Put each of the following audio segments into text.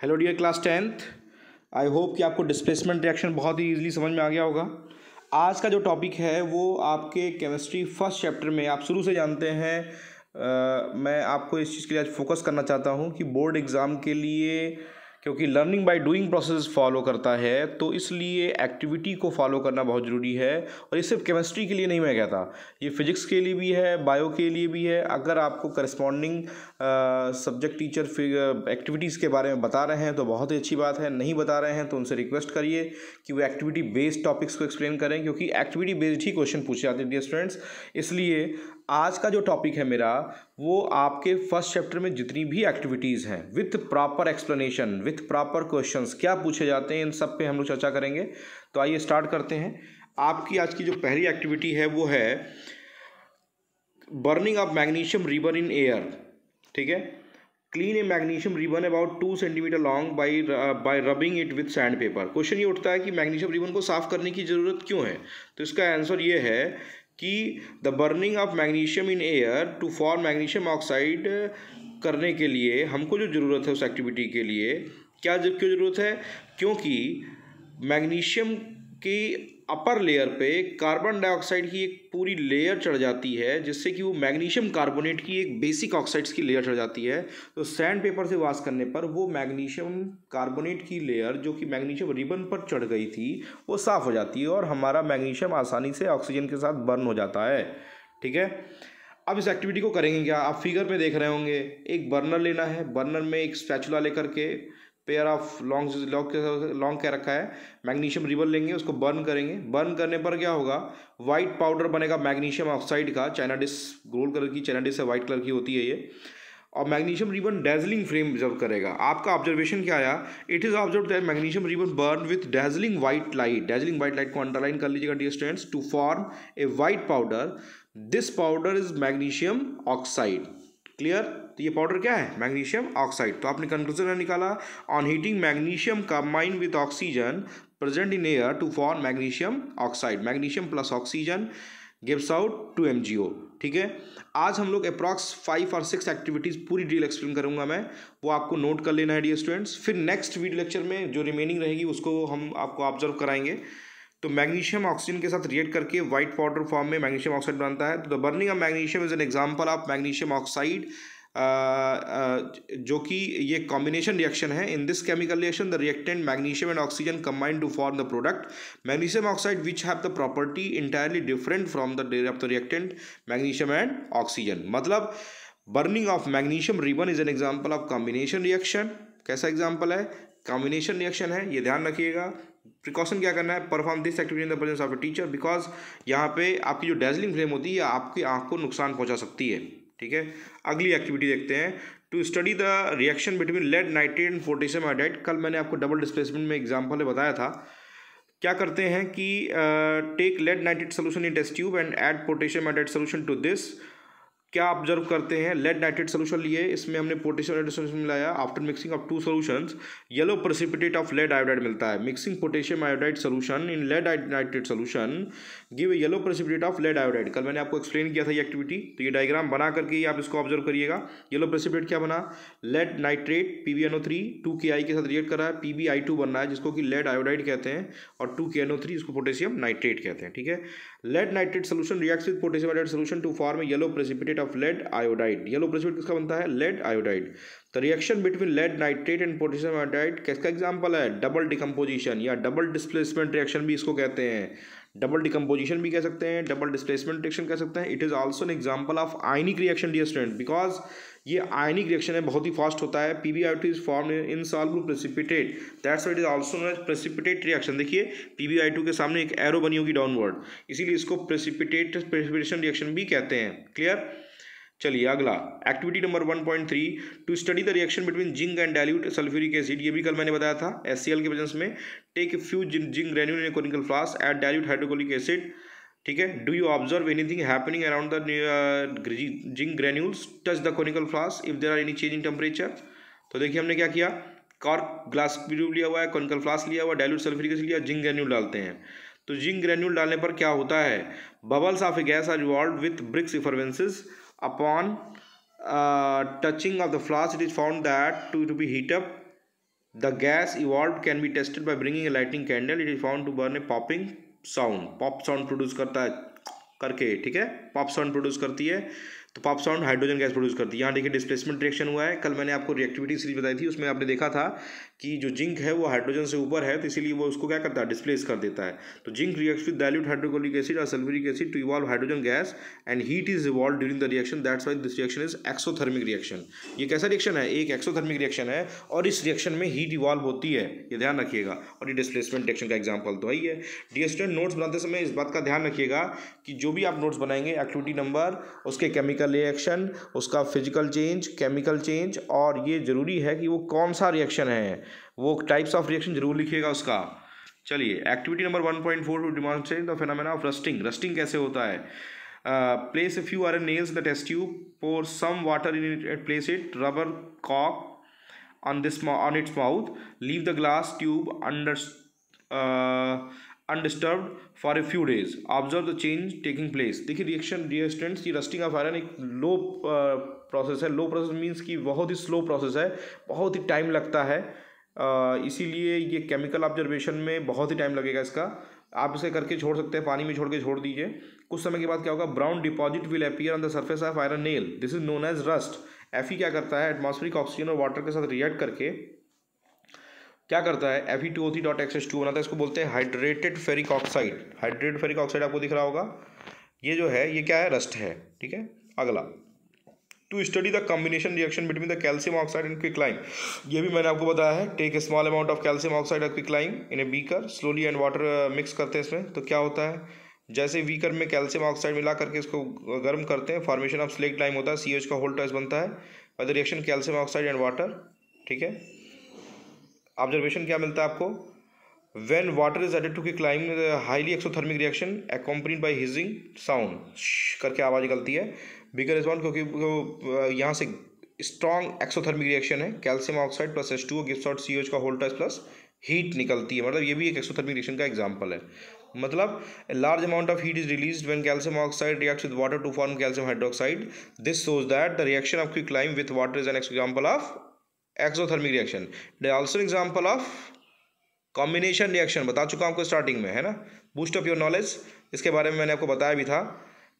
Hello dear class 10th। I hope कि आपको displacement reaction बहुत ही ईजिली समझ में आ गया होगा। आज का जो टॉपिक है वो आपके केमिस्ट्री फर्स्ट चैप्टर में आप शुरू से जानते हैं। मैं आपको इस चीज़ के लिए आज फोकस करना चाहता हूँ कि बोर्ड एग्ज़ाम के लिए, क्योंकि learning by doing process follow करता है, तो इसलिए एक्टिविटी को फॉलो करना बहुत ज़रूरी है। और ये सिर्फ केमिस्ट्री के लिए नहीं मैं कहता, ये फिजिक्स के लिए भी है, बायो के लिए भी है। अगर आपको करस्पॉन्डिंग सब्जेक्ट टीचर फिर एक्टिविटीज़ के बारे में बता रहे हैं तो बहुत ही अच्छी बात है, नहीं बता रहे हैं तो उनसे रिक्वेस्ट करिए कि वो एक्टिविटी बेस्ड टॉपिक्स को एक्सप्लेन करें, क्योंकि एक्टिविटी बेस्ड ही क्वेश्चन पूछे जाते हैं डियर स्टूडेंट्स। इसलिए आज का जो टॉपिक है मेरा, वो आपके फर्स्ट चैप्टर में जितनी भी एक्टिविटीज़ हैं with proper explanation, with proper questions क्या पूछे जाते हैं, इन सब पे हम लोग चर्चा करेंगे। तो आइए स्टार्ट करते हैं। आपकी आज की जो पहली एक्टिविटी है वो है burning of magnesium ribbon in air. ठीक है, clean A magnesium ribbon about 2 centimetre long bye rubbing it with sand paper. Question ये उठता है कि मैग्नीशियम रिबन को साफ करने की ज़रूरत क्यों है। तो इसका आंसर ये है कि the burning of magnesium in air to form magnesium oxide करने के लिए हमको जो ज़रूरत है उस एक्टिविटी के लिए क्यों ज़रूरत है, क्योंकि मैग्नीशियम की अपर लेयर पे कार्बन डाइऑक्साइड की एक पूरी लेयर चढ़ जाती है, जिससे कि वो मैग्नीशियम कार्बोनेट की एक बेसिक ऑक्साइड्स की लेयर चढ़ जाती है। तो सैंड पेपर से वॉश करने पर वो मैग्नीशियम कार्बोनेट की लेयर जो कि मैग्नीशियम रिबन पर चढ़ गई थी वो साफ़ हो जाती है और हमारा मैग्नीशियम आसानी से ऑक्सीजन के साथ बर्न हो जाता है। ठीक है, अब इस एक्टिविटी को करेंगे क्या, आप फिगर में देख रहे होंगे। एक बर्नर लेना है, बर्नर में एक स्पैचुला लेकर के पेयर ऑफ लॉन्ग क्या रखा है, मैग्नीशियम रिबन लेंगे, उसको बर्न करेंगे। बर्न करने पर क्या होगा, वाइट पाउडर बनेगा मैग्नीशियम ऑक्साइड का। चाइना डिश गोल्ड कलर की चाइना डिश है, वाइट कलर की होती है ये। और magnesium ribbon dazzling flame observe करेगा। आपका ऑब्जर्वेशन क्या आया, it is observe that magnesium ribbon burn with dazzling white light. Dazzling white light को अंडरलाइन कर लीजिएगा dear students, to form a white powder. This powder is magnesium oxide. Clear, तो ये powder क्या है, मैग्नीशियम ऑक्साइड। तो आपने conclusion निकाला, on heating magnesium combine with oxygen present in air to form magnesium oxide. Magnesium plus oxygen gives out 2 MgO। ठीक है, आज हम लोग अप्रॉक्स 5 और 6 एक्टिविटीज़ पूरी डिटेल एक्सप्लेन करूंगा मैं, वो आपको नोट कर लेना है डियर स्टूडेंट्स। फिर नेक्स्ट वीडियो लेक्चर में जो रिमेनिंग रहेगी उसको हम आपको ऑब्जर्व कराएंगे। तो मैग्नीशियम ऑक्सीजन के साथ रिएक्ट करके व्हाइट पाउडर फॉर्म में मैग्नीशियम ऑक्साइड बनता है। तो the burning of magnesium is an example of magnesium oxide, जो कि ये कॉम्बिनेशन रिएक्शन है। In this chemical reaction the reactant magnesium and oxygen combine to form the product magnesium oxide which have the property entirely different from the reactant magnesium and oxygen. मतलब burning of magnesium ribbon is an example of combination reaction. कैसा example है, combination reaction है, ये ध्यान रखिएगा। Precaution क्या करना है, perform this activity in the presence of a teacher, because यहाँ पे आपकी जो डैजलिंग फ्लेम होती है आपकी आंख को नुकसान पहुंचा सकती है। ठीक है, अगली एक्टिविटी देखते हैं। To study the reaction between lead nitrate and potassium iodide. कल मैंने आपको डबल डिस्प्लेसमेंट में एग्जाम्पल में बताया था। क्या करते हैं कि take lead nitrate solution in test tube and add potassium iodide solution to this. क्या ऑब्जर्व करते हैं, लेड नाइट्रेट सोल्यूशन लिए, इसमें हमने पोटेशियम आयोडाइड सोल्यूशन मिलाया। After mixing of 2 solutions yellow precipitate of lead iodide मिलता है। Mixing potassium iodide solution in lead nitrate solution give yellow precipitate of lead iodide. कल मैंने आपको एक्सप्लेन किया था ये एक्टिविटी, तो ये डायग्राम बना करके ही आप इसको ऑब्जर्व करिएगा। येलो प्रेसिपिटेट क्या बना, लेड नाइट्रेट PbNO3 2Ki के साथ रिएक्ट कर रहा है, PbI2 बन रहा है जिसको कि लेड आयोडाइड कहते हैं, और 2KNO3 इसको पोटेशियम नाइट्रेट कहते हैं। ठीक है, lead nitrate solution reacts with potassium iodide solution to form yellow precipitate of lead iodide. Yellow precipitate किसका बनता है, lead iodide. The reaction between lead nitrate and potassium iodide किसका एग्जांपल है, डबल डिकम्पोजिशन या डबल डिस्प्लेसमेंट रिएक्शन भी इसको कहते हैं। डबल डिकम्पोजिशन भी कह सकते हैं, डबल डिस्प्लेसमेंट रिएक्शन कह सकते हैं। It is also an example of ionic reaction dear student, because ये आयनिक रिएक्शन है, बहुत ही फास्ट होता है। PbI2 is form insoluble precipitate, that's why it is also known as precipitate reaction. देखिए PbI2 के सामने एक एरो बनी होगी डाउनवर्ड, इसीलिए इसको प्रेसिपिटेशन रिएक्शन भी कहते हैं। क्लियर, चलिए अगला activity number 1.3, to study the reaction between zinc and dilute sulphuric acid. ये भी कल मैंने बताया था, HCl के प्रेजेंस में take a few zinc granule in a conical flask, add dilute hydrochloric acid. ठीक है, do you observe anything happening around the zinc granules touch the conical flask if there are any change in temperature. तो देखिए हमने क्या किया, cork glass tube लिया हुआ है, कोनिकल फ्लास्क लिया हुआ, डाइल्यूट सल्फ्यूरिक एसिड लिया, जिंक ग्रेन्यूल डालते हैं। तो जिंक ग्रेन्यूल डालने पर क्या होता है, bubbles of a gas are revolved with brisk effervescences upon touching of the flask. It is found that to be heat up the gas evolve can be tested by bringing a lighting candle, it is found to burn a popping sound. Pop sound produce करता है करके, ठीक है, pop sound produce करती है, तो pop sound hydrogen gas produce करती है। यहाँ देखिए डिस्प्लेसमेंट रिएक्शन हुआ है। कल मैंने आपको रिएक्टिविटी सीरीज बताई थी, उसमें आपने देखा था कि जो जिंक है वो हाइड्रोजन से ऊपर है, तो इसीलिए वो उसको क्या करता है, डिस्प्लेस कर देता है। तो zinc reacts with dilute hydrochloric acid और sulphuric acid to evolve hydrogen gas and heat is evolve during the reaction, that's why this reaction is exothermic reaction. ये कैसा रिएक्शन है, एक एक्सोथर्मिक रिएक्शन है, और इस रिएक्शन में हीट इवॉल्व होती है, ये ध्यान रखिएगा। और ये डिस्प्लेसमेंट रिएक्शन का एग्जाम्पल तो वही है। डियर स्टूडेंट, नोट्स बनाते समय इस बात का ध्यान रखिएगा कि जो भी आप नोट्स बनाएंगे, एक्टिविटी नंबर, उसके केमिकल रिएक्शन, उसका फिजिकल चेंज, केमिकल चेंज, और ये जरूरी है कि वो कौन सा रिएक्शन है, वो टाइप्स ऑफ रिएक्शन जरूर लिखिएगा उसका। चलिए, activity number 1.4 to demonstrate the phenomena of rusting. Rusting कैसे होता है? Place a few iron nails in the test tube, pour some water in it, place it rubber कॉक on its mouth, leave the glass tube undisturbed for a few days, observe the change taking place। देखिए reaction, dear students, ये rusting of iron एक लो process है। लो process means कि बहुत ही slow process है, बहुत ही time लगता है, इसीलिए ये केमिकल ऑब्जर्वेशन में बहुत ही टाइम लगेगा इसका। आप इसे करके छोड़ सकते हैं, पानी में छोड़ के छोड़ दीजिए, कुछ समय के बाद क्या होगा, brown deposit will appear on the surface of iron nail, this is known as rust. Fe क्या करता है, एटमॉस्फेरिक ऑक्सीजन और वाटर के साथ रिएक्ट करके क्या करता है, Fe2O3.XH2 बनाता है, इसको बोलते हैं hydrated ferric oxide. Hydrated ferric oxide आपको दिख रहा होगा, ये जो है ये क्या है, रस्ट है, ठीक है। अगला, to study the combination reaction between the calcium oxide and quicklime, ये भी मैंने आपको बताया है। Take a small amount of calcium oxide और quicklime in a beaker, slowly and water mix करते हैं इसमें, तो क्या होता है, जैसे बीकर में कैल्शियम ऑक्साइड मिला करके इसको गर्म करते हैं, फॉर्मेशन ऑफ स्लेक्ट लाइम होता है, CH का होल ट्वाइस बनता है by the reaction calcium oxide and water, ठीक है। ऑब्जर्वेशन क्या मिलता है आपको, when water is added to quicklime, highly exothermic reaction accompanied by hissing sound, करके आवाज़ निकलती है, बीकर रिस्पॉन्ड, क्योंकि यहाँ से स्ट्रॉन्ग एक्सोथर्मिक रिएक्शन है, calcium oxide plus H2O gives out CH का होल ट्वाइस प्लस हीट निकलती है, मतलब ये भी एक एक्सोथर्मिक रिएक्शन का एग्जाम्पल है। मतलब large amount of heat is released when calcium oxide reacts with water to form calcium hydroxide, this shows that the reaction of quicklime with water is an example of exothermic reaction. It is also example of combination reaction, बता चुका हूं आपको starting में, है ना। Boost up your knowledge, इसके बारे में मैंने आपको बताया भी था।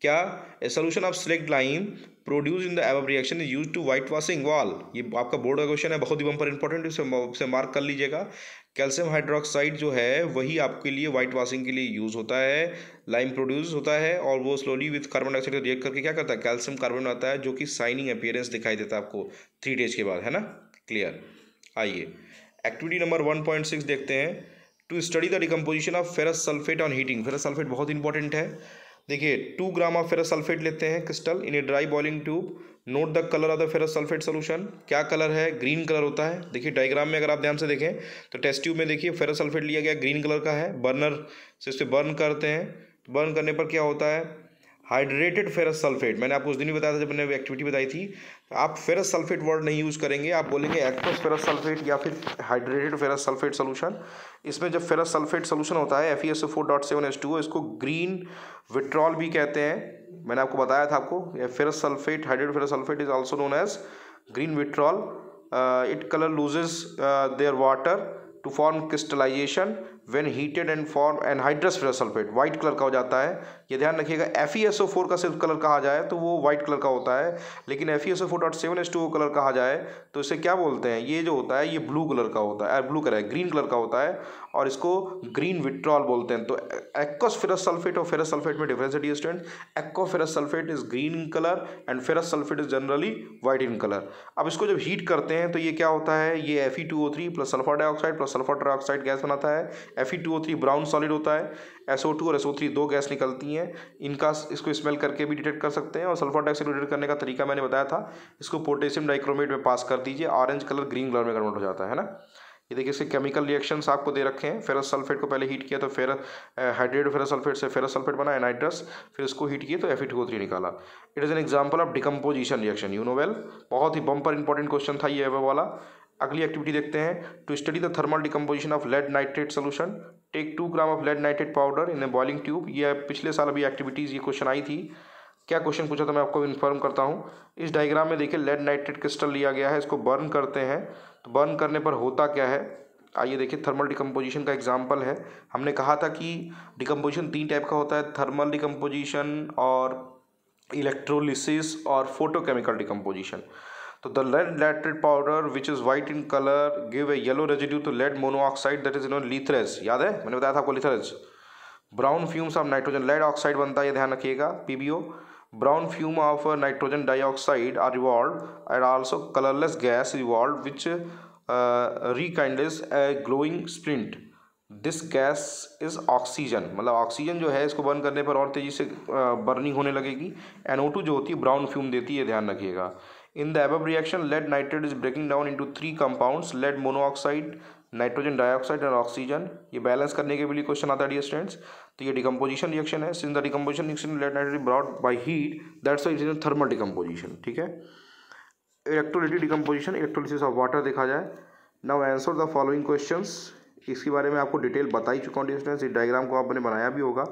क्या, a solution of slaked lime produce in the above reaction is use to white washing wall, ये आपका बोर्ड का क्वेश्चन है, बहुत ही बम्पर इंपॉर्टेंट, इसे मार्क कर लीजिएगा। कैल्शियम हाइड्रोक्साइड जो है वही आपके लिए वाइट वॉशिंग के लिए यूज़ होता है, लाइम प्रोड्यूस होता है, और वो slowly with carbon dioxide react करके क्या करता है, कैल्शियम कार्बन आता है, जो कि शाइनिंग अपीयरेंस दिखाई देता है आपको 3 डेज के बाद, है ना। क्लियर। आइए एक्टिविटी नंबर 1.6 देखते हैं, to study the decomposition of ferrous sulphate on heating. Ferrous sulphate बहुत इंपॉर्टेंट है। देखिए 2 ग्राम ऑफ फेरस सल्फेट लेते हैं crystal in a dry boiling tube, note the colour of the ferrous sulphate solution, क्या colour है, green colour होता है। देखिए डायग्राम में अगर आप ध्यान से देखें तो टेस्ट ट्यूब में देखिए फेरस सल्फेट लिया गया, ग्रीन कलर का है, बर्नर से इसे बर्न करते हैं, बर्न करने पर क्या होता है, हाइड्रेटेड फेरस सल्फेट। मैंने आपको उस दिन भी बताया था जब मैंने एक्टिविटी बताई थी, आप फेरस सल्फेट वर्ड नहीं यूज़ करेंगे, आप बोलेंगे एक्वस फेरस सल्फेट या फिर हाइड्रेटेड फेरस सल्फेट सोल्यूशन। इसमें जब फेरस सल्फेट सोल्यूशन होता है FeSO4.7H2O, इसको ग्रीन विट्रॉल भी कहते हैं, मैंने आपको बताया था आपको। Ferrous sulphate, hydrated ferrous sulphate is also known as green vitriol. It colour loses their water to form crystallisation when heated and form anhydrous ferrous sulphate, white colour का हो जाता है। ये ध्यान रखिएगा, FeSO4 का सिर्फ कलर कहा जाए तो वो वाइट कलर का होता है, लेकिन FeSO4.7H2O कलर कहा जाए तो इसे क्या बोलते हैं, ये जो होता है ये ब्लू कलर का होता है, ब्लू कलर है, ग्रीन कलर का होता है, और इसको ग्रीन विट्रॉल बोलते हैं। तो एक्वस फेरस सल्फेट और फेरस सल्फेट में डिफरेंस है student. Aqua ferrous sulphate is green in colour and ferrous sulphate is generally white in colour. अब इसको जब हीट करते हैं तो ये क्या होता है, ये Fe2O3 plus sulphur dioxide plus sulphur trioxide gas बनाता है। Fe2O3 ब्राउन सॉलिड होता है, SO2 और SO3 दो गैस निकलती हैं, इनका इसको स्मेल करके भी डिटेक्ट कर सकते हैं, और सल्फर डाइऑक्साइड डिटेक्ट करने का तरीका मैंने बताया था, इसको पोटेशियम डाइक्रोमेट में पास कर दीजिए, ऑरेंज कलर ग्रीन कलर में कन्वर्ट हो जाता है ना। ये देखिए इसके केमिकल रिएक्शंस आपको दे रखे हैं। फेरस सल्फेट को पहले हीट किया तो हाइड्रेटेड फेरस सल्फेट से फेरस सल्फेट बना एनाइड्रस, फिर इसको हीट किया तो Fe2O3 निकाला। It is an example of decomposition reaction, you know well. बहुत ही बम्पर इंपॉर्टेंट क्वेश्चन था ये वाला। अगली एक्टिविटी देखते हैं, to study the thermal decomposition of lead nitrate solution, take 2 gram of lead nitrate powder in a boiling tube. ये पिछले साल अभी एक्टिविटीज़ ये क्वेश्चन आई थी, क्या क्वेश्चन पूछा था मैं आपको इन्फॉर्म करता हूँ। इस डायग्राम में देखिए लेड नाइट्रेट क्रिस्टल लिया गया है, इसको बर्न करते हैं तो बर्न करने पर होता क्या है, आइए देखिए। थर्मल डिकम्पोजिशन का एग्जाम्पल है। हमने कहा था कि डिकम्पोजिशन 3 टाइप का होता है, थर्मल डिकम्पोजिशन और इलेक्ट्रोलिसिस और फोटोकेमिकल डिकम्पोजिशन। तो the lead latrate powder which is white in color give a yellow residue to lead monoxide that is litharge, याद है मैंने बताया था आपको litharge. Brown fumes of nitrogen, lead oxide बनता है, ये ध्यान रखिएगा, P B O. Brown fume of nitrogen dioxide are revolve and also colourless gas revolve which rekindles a glowing splint. This gas is oxygen, मतलब ऑक्सीजन जो है इसको बर्न करने पर और तेजी से बर्निंग होने लगेगी। NO2 जो होती है ब्राउन फ्यूम देती है, ध्यान रखिएगा। In the above reaction lead nitrate is breaking down into 3 compounds, lead monoxide, nitrogen dioxide और ऑक्सीजन। ये बैलेंस करने के लिए क्वेश्चन आता है डियर स्टूडेंट्स। तो ये डिकम्पोजिशन रिएक्शन है। Since the decomposition reaction lead nitrogen brought by heat, that's why it is thermal decomposition, ठीक है। Electrolytic decomposition, electrolysis of water देखा जाए। Now answer the following questions. इसके बारे में आपको डिटेल बता ही चुका हूँ डियर स्टूडेंट्स। इस डायग्राम को आपने बनाया भी होगा,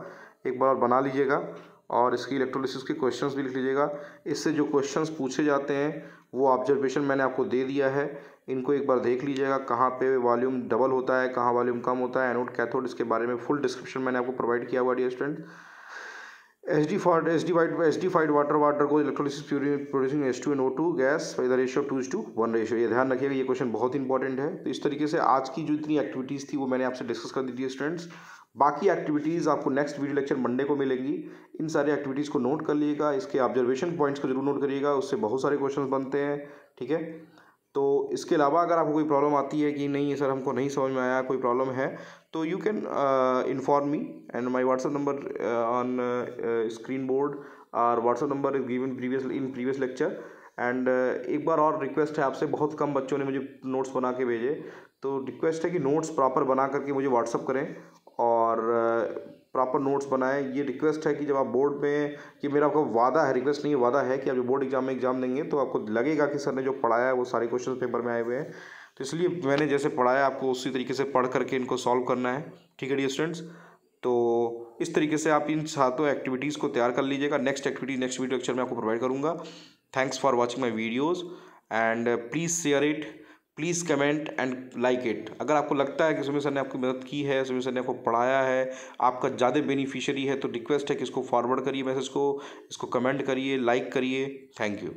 एक बार और बना लीजिएगा और इसकी इलेक्ट्रोलिसिस के क्वेश्चंस भी लिख लीजिएगा। इससे जो क्वेश्चंस पूछे जाते हैं वो ऑब्जर्वेशन मैंने आपको दे दिया है, इनको एक बार देख लीजिएगा। कहाँ पे वॉल्यूम डबल होता है, कहाँ वॉल्यूम कम होता है, एनोड कैथोड, इसके बारे में फुल डिस्क्रिप्शन मैंने आपको प्रोवाइड किया हुआ डियर स्टूडेंट। एसिडिफाइड वाटर को electrolysis producing H2NO2 gas by the ratio 2:1 ratio, ये ध्यान रखिएगा, ये क्वेश्चन बहुत इंपॉर्टेंट है। तो इस तरीके से आज की जो इतनी एक्टिविटीज़ थी वो मैंने आपसे डिस्कस कर दी थी स्टूडेंट्स। बाकी एक्टिविटीज़ आपको नेक्स्ट वीडियो लेक्चर मंडे को मिलेंगी। इन सारी एक्टिविटीज़ को नोट कर लीजिएगा, इसके ऑब्जर्वेशन पॉइंट्स को जरूर नोट करिएगा, उससे बहुत सारे क्वेश्चन बनते हैं, ठीक है। तो इसके अलावा अगर आपको कोई प्रॉब्लम आती है कि नहीं सर हमको नहीं समझ में आया, कोई प्रॉब्लम है, तो you can inform me and my WhatsApp number on screen board और WhatsApp number is given previous lecture. And एक बार और रिक्वेस्ट है आपसे, बहुत कम बच्चों ने मुझे नोट्स बना के भेजे, तो रिक्वेस्ट है कि नोट्स प्रॉपर बना करके मुझे व्हाट्सअप करें और प्रॉपर नोट्स बनाएं। ये रिक्वेस्ट है कि जब आप बोर्ड में, ये मेरा आपका वादा है, रिक्वेस्ट नहीं है, वादा है कि आप जो बोर्ड एग्जाम में एग्जाम देंगे तो आपको लगेगा कि सर ने जो पढ़ाया है वो सारे क्वेश्चन पेपर में आए हुए हैं। तो इसलिए मैंने जैसे पढ़ाया आपको उसी तरीके से पढ़ करके इनको सॉल्व करना है, ठीक है डियर स्टूडेंट्स। तो इस तरीके से आप इन सातों एक्टिविटीज़ को तैयार कर लीजिएगा। Next activity next video lecture में आपको प्रोवाइड करूँगा। Thanks for watching my videos and please share it, please comment and like it. अगर आपको लगता है कि सुमित सर ने आपकी मदद की है, सुमित सर ने आपको पढ़ाया है, आपका ज़्यादा बेनिफिशियरी है, तो रिक्वेस्ट है कि इसको फॉरवर्ड करिए मैसेज को, इसको कमेंट करिए, लाइक करिए। Thank you.